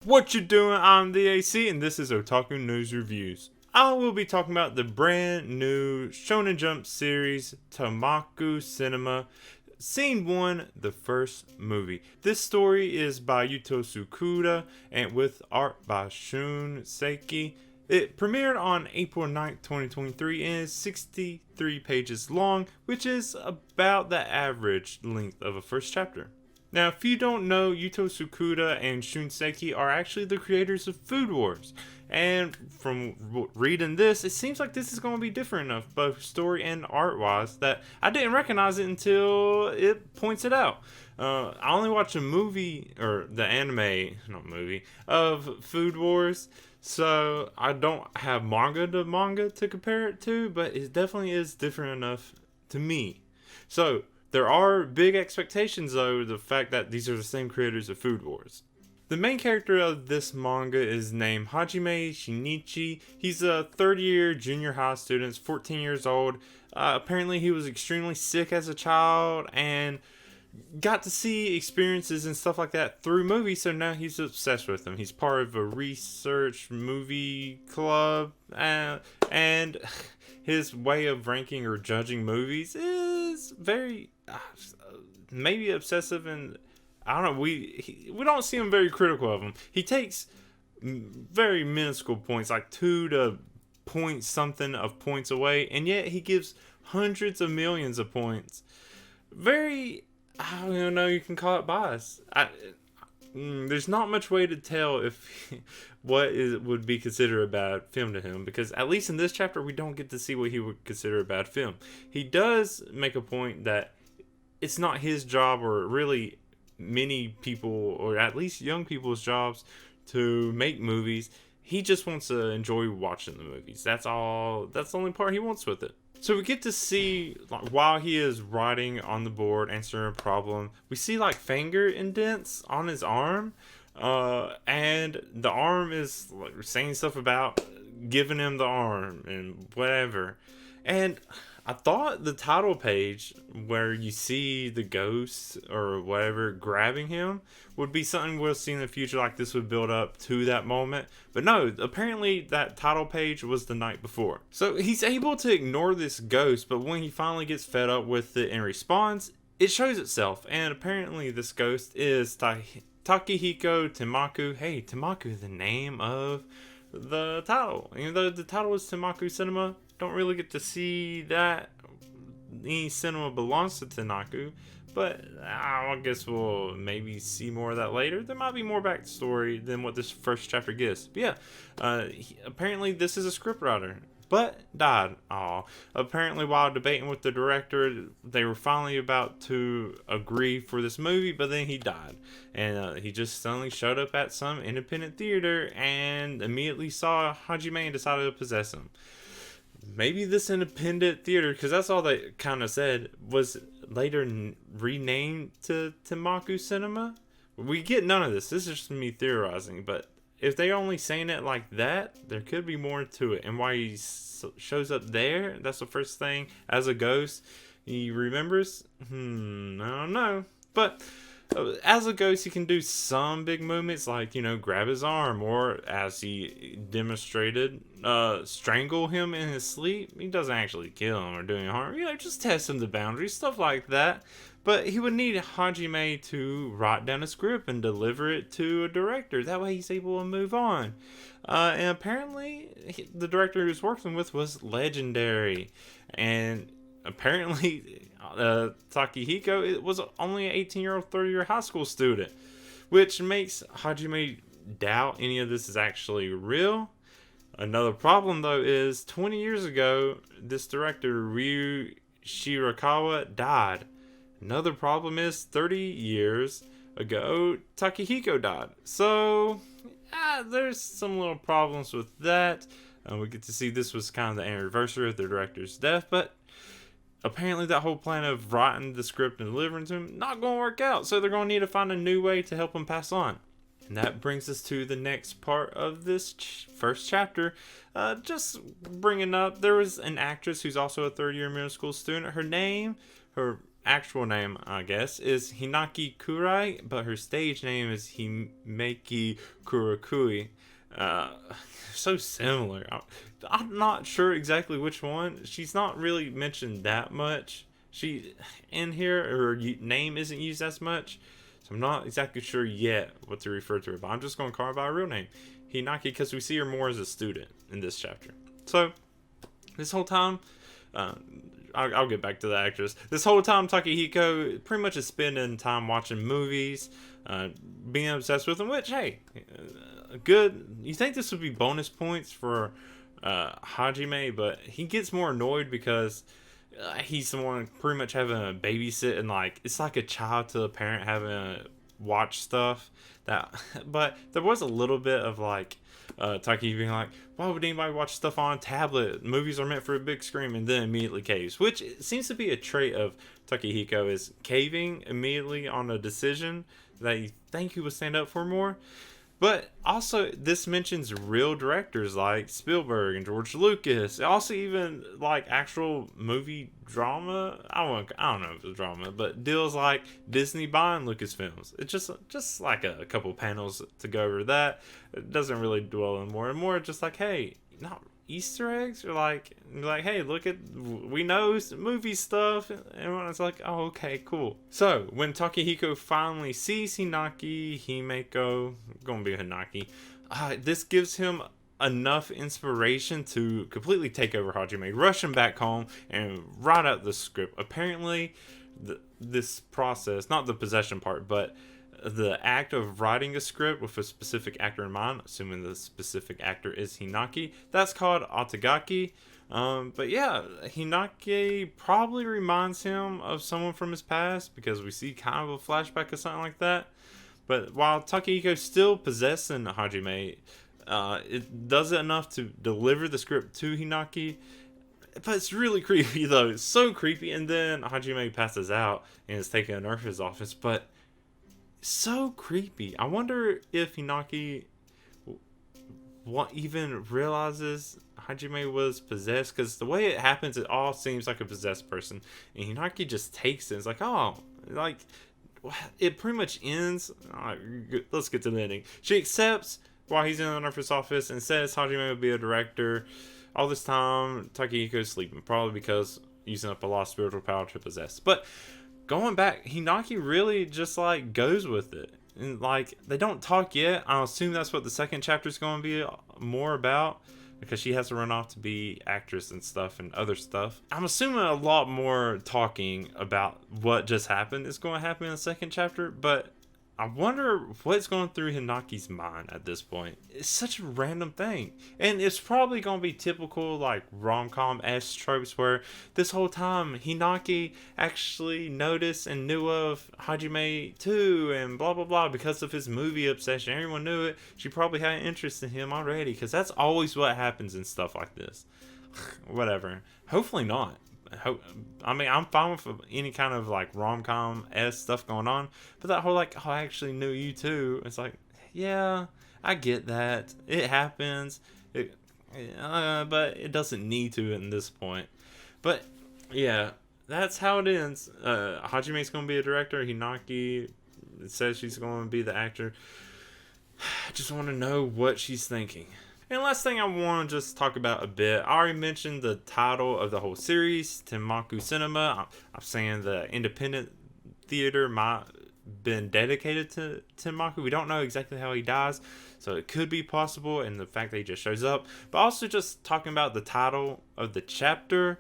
What you doing? I'm the AC, and this is Otaku News Reviews. I will be talking about the brand new Shonen Jump series, Tenmaku Cinema, Scene 1, the first movie. This story is by Yuto Tsukuda, and with art by Shun, Saeki. It premiered on April 9th, 2023, and is 63 pages long, which is about the average length of a first chapter. Now, if you don't know, Yuto Tsukuda and Shun Saeki are actually the creators of Food Wars. And from reading this, it seems like this is going to be different enough, both story and art-wise, that I didn't recognize it until it points it out. I only watched a movie, or the anime, not movie, of Food Wars, so I don't have manga to compare it to, but it definitely is different enough to me. So, there are big expectations, though, the fact that these are the same creators of Food Wars. The main character of this manga is named Hajime Shinichi. He's a third-year junior high student, 14 years old. Apparently, he was extremely sick as a child and got to see experiences and stuff like that through movies, so now he's obsessed with them. He's part of a research movie club, and his way of ranking or judging movies is very maybe obsessive, and I don't know, we don't see him very critical of him. He takes very minuscule points, like 2 to point something of points away, and yet he gives hundreds of millions of points. Very, I don't even know, you can call it bias. There's not much way to tell if would be considered a bad film to him, because at least in this chapter we don't get to see what he would consider a bad film. He does make a point that it's not his job, or really many people, or at least young people's jobs, to make movies. He just wants to enjoy watching the movies. That's all. That's the only part he wants with it. So we get to see, like, while he is writing on the board, answering a problem, we see like finger indents on his arm, and the arm is like saying stuff about giving him the arm and whatever. And I thought the title page, where you see the ghost or whatever grabbing him, would be something we'll see in the future, like this would build up to that moment. But no, apparently that title page was the night before. So he's able to ignore this ghost, but when he finally gets fed up with it and responds, it shows itself. And apparently this ghost is Takehiko Tenmaku. Hey, Tenmaku, the name of the title. Even though the title is Tenmaku Cinema, don't really get to see that any cinema belongs to Tenmaku, but I guess we'll maybe see more of that later. There might be more backstory than what this first chapter gives. But yeah, apparently this is a scriptwriter, but died. Apparently while debating with the director, they were finally about to agree for this movie, but then he died. And he just suddenly showed up at some independent theater and immediately saw Hajime and decided to possess him. Maybe this independent theater, because that's all they kind of said, was later renamed to Tenmaku Cinema. We get none of this. This is just me theorizing, but if they're only saying it like that, there could be more to it. And why he shows up there, that's the first thing, as a ghost. He remembers? I don't know. But as a ghost, he can do some big movements, like, grab his arm, or as he demonstrated, strangle him in his sleep. He doesn't actually kill him or do any harm, just testing the boundaries, stuff like that. But he would need Hajime to write down a script and deliver it to a director. That way he's able to move on. And apparently, the director he was working with was legendary. And apparently, Takehiko was only an 18-year-old third-year high school student, which makes Hajime doubt any of this is actually real. Another problem, though, is 20 years ago, this director, Ryu Shirakawa, died. Another problem is 30 years ago, Takehiko died. So, there's some little problems with that. We get to see this was kind of the anniversary of the director's death, but apparently that whole plan of writing the script and delivering to him, not going to work out. So they're going to need to find a new way to help him pass on. And that brings us to the next part of this first chapter. Just bringing up, there was an actress who's also a third-year middle school student. Her actual name, I guess, is Hinakikurai, but her stage name is Himeki Kurakui. Uh, so similar. I'm not sure exactly which one. She's not really mentioned that much. She in here, her name isn't used as much, so I'm not exactly sure yet what to refer to her. But I'm just going to call her by her real name, Hinaki, because we see her more as a student in this chapter. So this whole time, uh, I'll get back to the actress. This whole time, Takehiko pretty much is spending time watching movies, being obsessed with them. Which, hey, good. You think this would be bonus points for Hajime, but he gets more annoyed because he's the one pretty much having a babysit, and like it's like a child to a parent having to watch stuff. That, but there was a little bit of like Taki being like, why would anybody watch stuff on a tablet? Movies are meant for a big screen, and then immediately caves, which seems to be a trait of Takehiko, is caving immediately on a decision that you think he would stand up for more. But also, this mentions real directors like Spielberg and George Lucas. Also, even like actual movie drama. I don't know if it's drama, but deals like Disney buying Lucasfilms. It's just like a couple panels to go over that. It doesn't really dwell on more and more. Just like, hey, not Easter eggs, or like hey, look at, we know movie stuff, and everyone's like, oh, okay, cool. So when Takehiko finally sees Himeko, gonna be Hinaki, this gives him enough inspiration to completely take over Hajime, rush him back home, and write out the script. Apparently, this process, not the possession part, but the act of writing a script with a specific actor in mind, assuming the specific actor is Hinaki, that's called Otagaki. But yeah, Hinaki probably reminds him of someone from his past, because we see kind of a flashback of something like that. But while Takehiko's still possessing Hajime, it does it enough to deliver the script to Hinaki. But it's really creepy though. It's so creepy. And then Hajime passes out and is taken to nurse's office. But so creepy. I wonder if Hinaki even realizes Hajime was possessed, because the way it happens, it all seems like a possessed person, and Hinaki just takes it. It's like, oh, like it pretty much ends. Let's get to the ending. She accepts while he's in the nurse's office and says Hajime will be a director. All this time, Takehiko's sleeping, probably because using up a lot of spiritual power to possess. But going back, Hinaki really just like goes with it, and like they don't talk yet. I assume that's what the second chapter is going to be more about, because she has to run off to be actress and stuff and other stuff. I'm assuming a lot more talking about what just happened is going to happen in the second chapter, but I wonder what's going through Hinaki's mind at this point. It's such a random thing. And it's probably going to be typical like rom-com-esque tropes where this whole time Hinaki actually noticed and knew of Hajime too, and blah blah blah, because of his movie obsession. Everyone knew it. She probably had an interest in him already, because that's always what happens in stuff like this. Whatever. Hopefully not. I mean, I'm fine with any kind of like rom-com-esque stuff going on, but that whole like, oh, I actually knew you too, it's like, yeah, I get that, it happens, but it doesn't need to in this point. But yeah, that's how it ends. Hajime's gonna be a director. Hinaki says she's gonna be the actor. I just want to know what she's thinking. And last thing I want to just talk about a bit, I already mentioned the title of the whole series, Tenmaku Cinema. I'm saying the independent theater might have been dedicated to Tenmaku. We don't know exactly how he dies, so it could be possible, and the fact that he just shows up. But also just talking about the title of the chapter.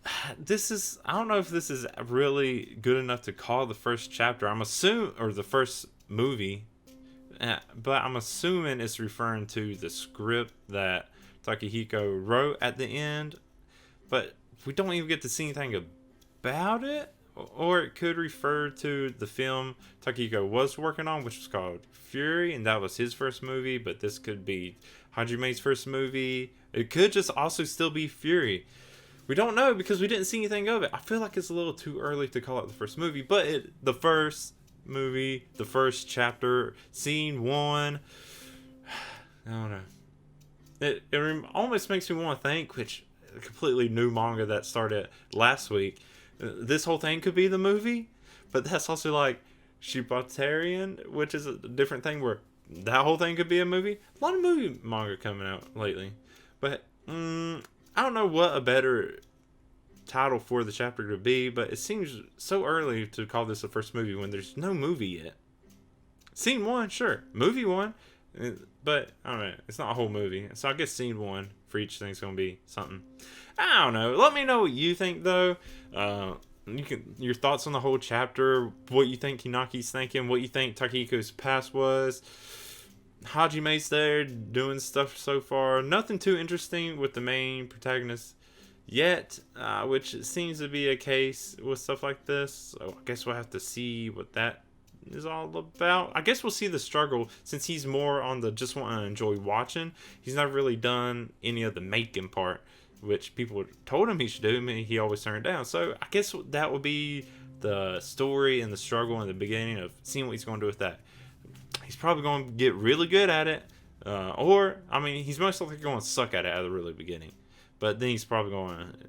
I don't know if this is really good enough to call the first chapter. Or the first movie. But I'm assuming it's referring to the script that Takehiko wrote at the end, but we don't even get to see anything about it. Or it could refer to the film Takehiko was working on, which was called Fury, and that was his first movie, but this could be Hajime's first movie. It could just also still be Fury. We don't know, because we didn't see anything of it. I feel like it's a little too early to call it the first movie, but the first movie, the first chapter, scene 1. I don't know. It almost makes me want to think, which a completely new manga that started last week, This whole thing could be the movie, but that's also like Shibatarian, which is a different thing where that whole thing could be a movie. A lot of movie manga coming out lately, but I don't know what a better title for the chapter could be, but it seems so early to call this the first movie when there's no movie yet. Scene 1, sure. Movie 1, but I don't know. It's not a whole movie, so I guess scene 1 for each thing's gonna be something. I don't know. Let me know what you think though. Your thoughts on the whole chapter, what you think Hinaki's thinking, what you think Takiko's past was. Hajime's there doing stuff so far. Nothing too interesting with the main protagonist yet, which seems to be a case with stuff like this. So I guess we'll have to see what that is all about. I guess we'll see the struggle since he's more on the just want to enjoy watching. He's not really done any of the making part, which people told him he should do. I mean, he always turned down. So I guess that would be the story and the struggle in the beginning of seeing what he's going to do with that. He's probably going to get really good at it, or I mean, he's most likely going to suck at it at the really beginning. But then he's probably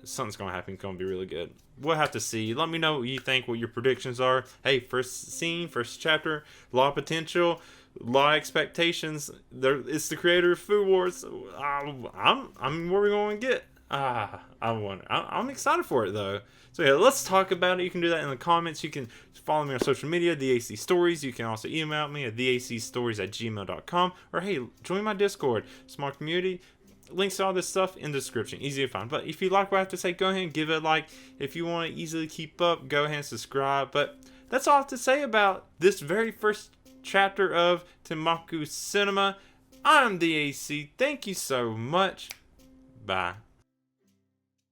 something's going to happen. It's going to be really good. We'll have to see. Let me know what you think, what your predictions are. Hey, first scene, first chapter, a lot of potential, a lot of expectations. It's the creator of Food Wars. I'm where we're going to get. I'm excited for it though. So yeah, let's talk about it. You can do that in the comments. You can follow me on social media, theacstories. You can also email me at theacstories@gmail.com. Or hey, join my Discord, small community. Links to all this stuff in the description. Easy to find. But if you like what I have to say, go ahead and give it a like. If you want to easily keep up, go ahead and subscribe. But that's all I have to say about this very first chapter of Tenmaku Cinema. I'm the AC. Thank you so much. Bye.